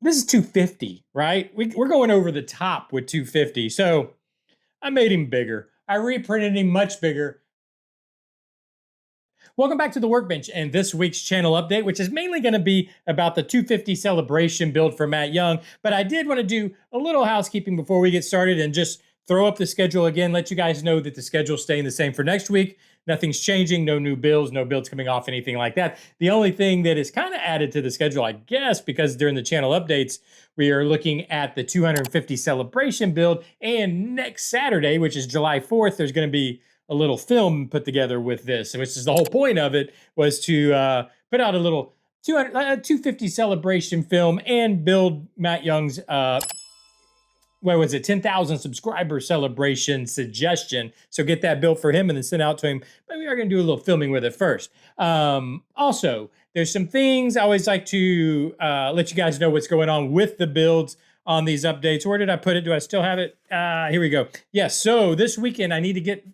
This is 250, right? We're going over the top with 250. So I made him bigger. I reprinted him much bigger. Welcome back to the Workbench and this week's channel update, which is mainly going to be about the 250 celebration build for Matt Young. But I did want to do a little housekeeping before we get started and just throw up the schedule again, let you guys know that the schedule's staying the same for next week. Nothing's changing, no new builds, no builds coming off, anything like that. The only thing that is kind of added to the schedule, I guess, because during the channel updates, we are looking at the 250 celebration build. And next Saturday, which is July 4th, there's going to be a little film put together with this, which is the whole point of it, was to put out a little 250 celebration film and build Matt Young's what was it, 10,000 subscriber celebration suggestion. So get that built for him and then send out to him. But we are going to do a little filming with it first. Also, there's some things I always like to let you guys know what's going on with the builds on these updates. Where did I put it? Do I still have it? Here we go. Yes, so this weekend I need to get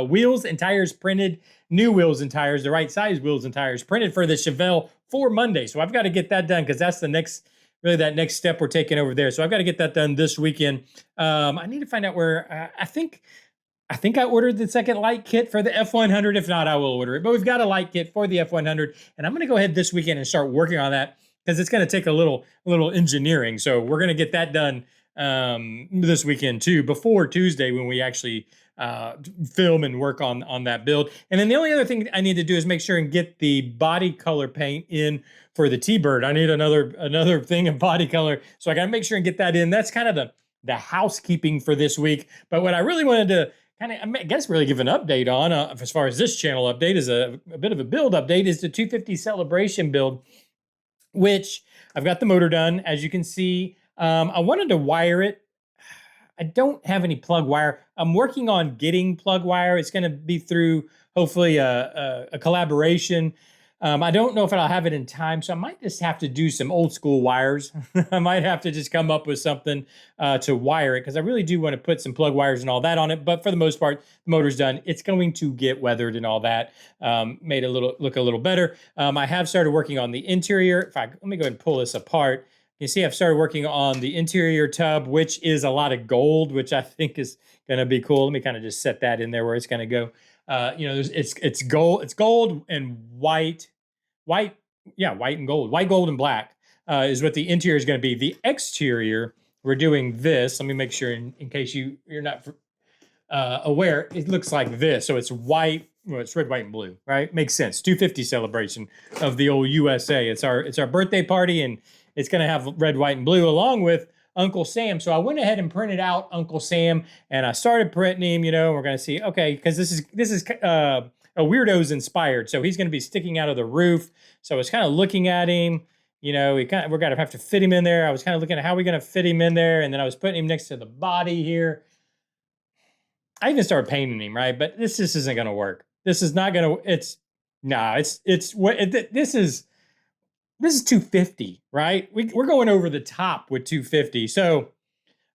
wheels and tires printed, new wheels and tires, the right size wheels and tires printed for the Chevelle for Monday. So I've got to get that done because that's the next, really that next step we're taking over there. So I've got to get that done this weekend. I need to find out where, I think I ordered the second light kit for the F100. If not, I will order it. But we've got a light kit for the F100, and I'm going to go ahead this weekend and start working on that because it's going to take a little engineering. So we're going to get that done this weekend too, before Tuesday when we actually film and work on that build. And then the only other thing I need to do is make sure and get the body color paint in for the T-Bird. I need another thing of body color, so I got to make sure and get that in. That's kind of the housekeeping for this week. But what I really wanted to kind of, I guess, really give an update on, as far as this channel update is a bit of a build update, is the 250 celebration build, which I've got the motor done, as you can see. I wanted to wire it. I don't have any plug wire. I'm working on getting plug wire. It's going to be through, hopefully, a collaboration. I don't know if I'll have it in time, so I might just have to do some old school wires. I might have to just come up with something to wire it, because I really do want to put some plug wires and all that on it. But for the most part, the motor's done. It's going to get weathered and all that, made it look a little better. I have started working on the interior. In fact, let me go ahead and pull this apart. You see, I've started working on the interior tub, which is a lot of gold, which I think is going to be cool. Let me kind of just set that in there where it's going to go. It's gold and white, white and gold, white, gold, and black is what the interior is going to be. The exterior, we're doing this. Let me make sure, in case you're not aware, it looks like this. So it's white. Well, it's red, white, and blue, right? Makes sense. 250 celebration of the old USA. It's our birthday party, and it's going to have red, white, and blue along with Uncle Sam. So I went ahead and printed out Uncle Sam, and I started printing him. We're going to see, okay, because this is a Weird-Ohs inspired. So he's going to be sticking out of the roof. So I was kind of looking at him. We're going to have to fit him in there. I was kind of looking at how we're going to fit him in there, and then I was putting him next to the body here. I even started painting him, right? But this just isn't going to work. This is not going to. This is 250, right? We're going over the top with 250. So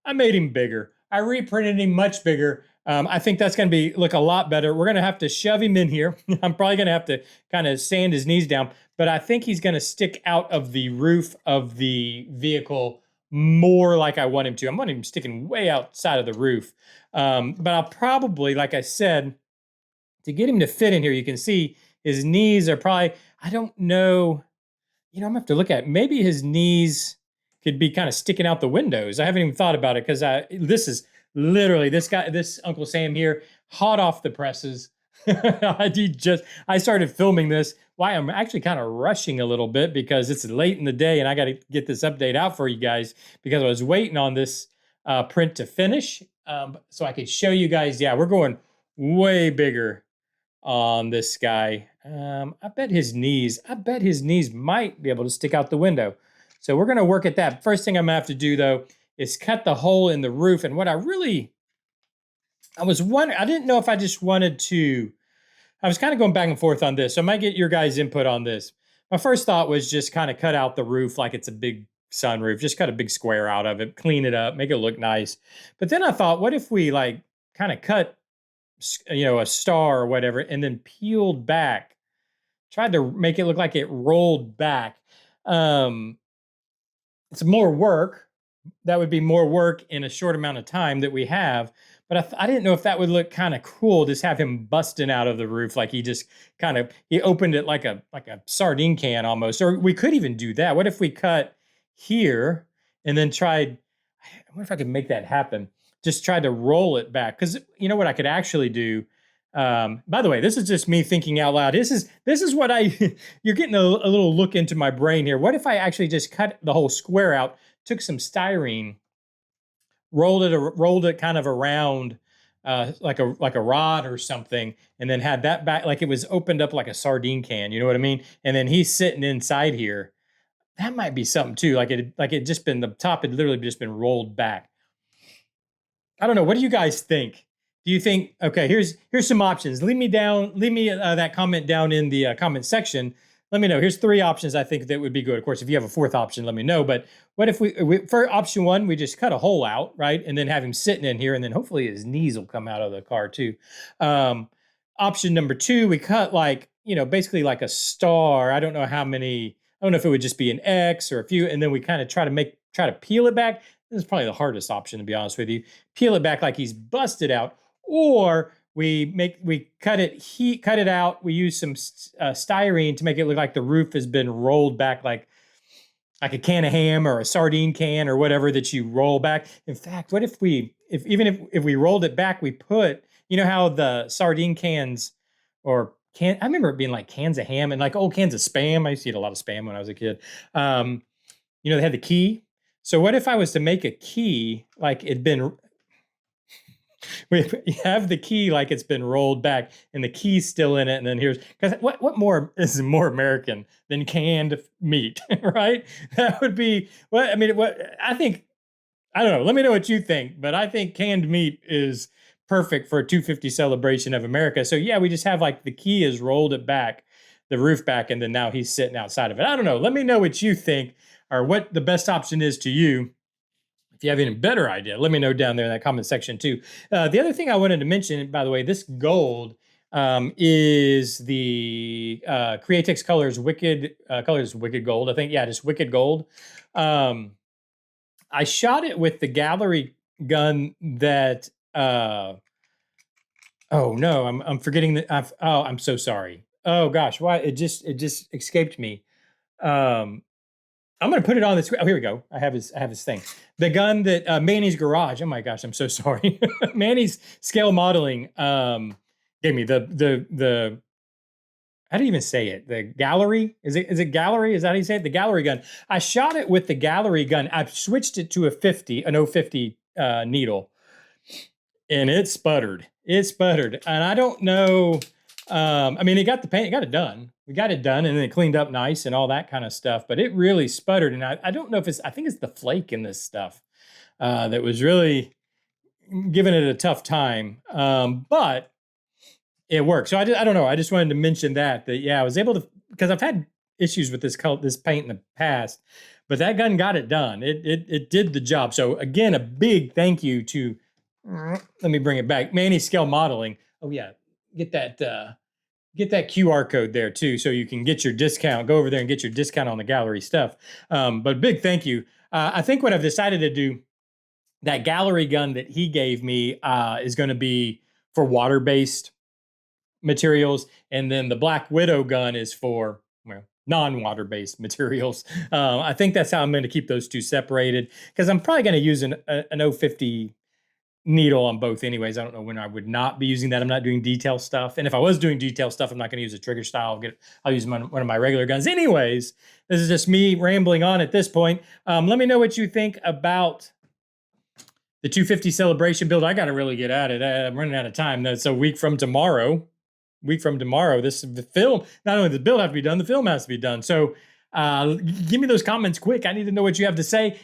I made him bigger. I reprinted him much bigger. I think that's going to look a lot better. We're going to have to shove him in here. I'm probably going to have to kind of sand his knees down, but I think he's going to stick out of the roof of the vehicle more like I want him to. I want him sticking way outside of the roof. But I'll probably, like I said, to get him to fit in here, you can see his knees are probably, I don't know, I'm gonna have to look at it. Maybe his knees could be kind of sticking out the windows. I haven't even thought about it, because this is literally this Uncle Sam here, hot off the presses. I started filming this. Why I'm actually kind of rushing a little bit, because it's late in the day and I got to get this update out for you guys, because I was waiting on this print to finish so I could show you guys. Yeah, we're going way bigger on this guy. I bet his knees might be able to stick out the window. So we're going to work at that. First thing I'm going to have to do, though, is cut the hole in the roof. And what I was wondering, I didn't know if I just wanted to, I was kind of going back and forth on this. So I might get your guys' input on this. My first thought was just kind of cut out the roof like it's a big sunroof. Just cut a big square out of it, clean it up, make it look nice. But then I thought, what if we kind of cut a star or whatever, and then peeled back, tried to make it look like it rolled back. it's more work. That would be more work in a short amount of time that we have. But I didn't know if that would look kind of cool. Just have him busting out of the roof like he just he opened it like a sardine can almost. Or we could even do that. What if we cut here and then tried? I wonder if I could make that happen. Just try to roll it back, because you know what I could actually do. By the way, this is just me thinking out loud. This is what I. You're getting a little look into my brain here. What if I actually just cut the whole square out? Took some styrene, rolled it kind of around like a rod or something, and then had that back like it was opened up like a sardine can. You know what I mean? And then he's sitting inside here. That might be something too. Like it just been, the top had literally just been rolled back. I don't know. What do you guys think? Do you think, okay, here's some options. Leave me that comment down in the comment section. Let me know. Here's 3 options I think that would be good. Of course, if you have a 4th option, let me know. But what if for option 1, we just cut a hole out, right? And then have him sitting in here, and then hopefully his knees will come out of the car too. Option number 2, we cut basically like a star. I don't know how many, I don't know if it would just be an X or a few, and then we kind of try to peel it back. This is probably the hardest option, to be honest with you. Peel it back like he's busted out, or we cut it out. We use some styrene to make it look like the roof has been rolled back, like a can of ham or a sardine can or whatever that you roll back. In fact, what if we rolled it back, we put, you know how the sardine cans I remember it being like cans of ham and like old cans of Spam. I used to eat a lot of Spam when I was a kid. They had the key. So what if I was to make a key like it'd been, we have the key like it's been rolled back and the key's still in it, and then because what more is more American than canned meat, right? That would be what I think. I don't know. Let me know what you think, but I think canned meat is perfect for a 250 celebration of America. So yeah, we just have like the key is rolled it back, the roof back, and then now he's sitting outside of it. I don't know. Let me know what you think, or what the best option is to you. If you have any better idea, let me know down there in that comment section too. The other thing I wanted to mention, by the way, this gold is the Createx Colors Wicked Gold. I think, yeah, just Wicked Gold. I shot it with the gallery gun that. Oh no, I'm forgetting that. I'm so sorry. Oh gosh, why it just escaped me. I'm going to put it on the screen. Oh, here we go. I have his thing. The gun that Manny's Garage. Oh my gosh, I'm so sorry. Manny's Scale Modeling gave me the how do you even say it? The gallery? Is it gallery? Is that how you say it? The gallery gun. I shot it with the gallery gun. I switched it to an 050 needle, and it sputtered. And I don't know. It got the paint, it got it done. We got it done, and then it cleaned up nice and all that kind of stuff. But it really sputtered, and I don't know if I think it's the flake in this stuff that was really giving it a tough time. But it worked. So I don't know. I just wanted to mention that yeah, I was able to, because I've had issues with this paint in the past, but that gun got it done. It did the job. So again, a big thank you to, let me bring it back, Manny Scale Modeling. Oh yeah, get that QR code there too, so you can get your discount. Go over there and get your discount on the gallery stuff. But big thank you. I think what I've decided to do, that gallery gun that he gave me is going to be for water-based materials, and then the Black Widow gun is for non-water-based materials. I think that's how I'm going to keep those two separated, because I'm probably going to use an 050 needle on both anyways. I don't know when I would not be using that. I'm not doing detail stuff. And if I was doing detail stuff, I'm not going to use a trigger style. I'll use one of my regular guns. Anyways, this is just me rambling on at this point. Let me know what you think about the 250 celebration build. I got to really get at it. I'm running out of time. That's a week from tomorrow. The film, not only the build have to be done, the film has to be done. So give me those comments quick. I need to know what you have to say.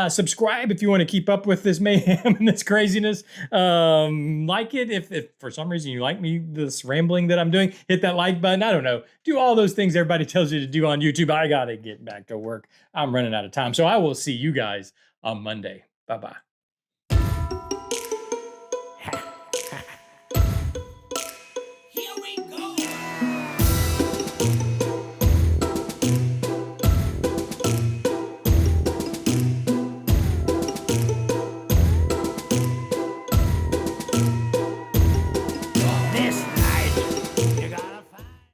Subscribe if you want to keep up with this mayhem and this craziness. Like it if for some reason you like this rambling that I'm doing. Hit that like button. I don't know. Do all those things everybody tells you to do on YouTube. I got to get back to work. I'm running out of time. So I will see you guys on Monday. Bye-bye.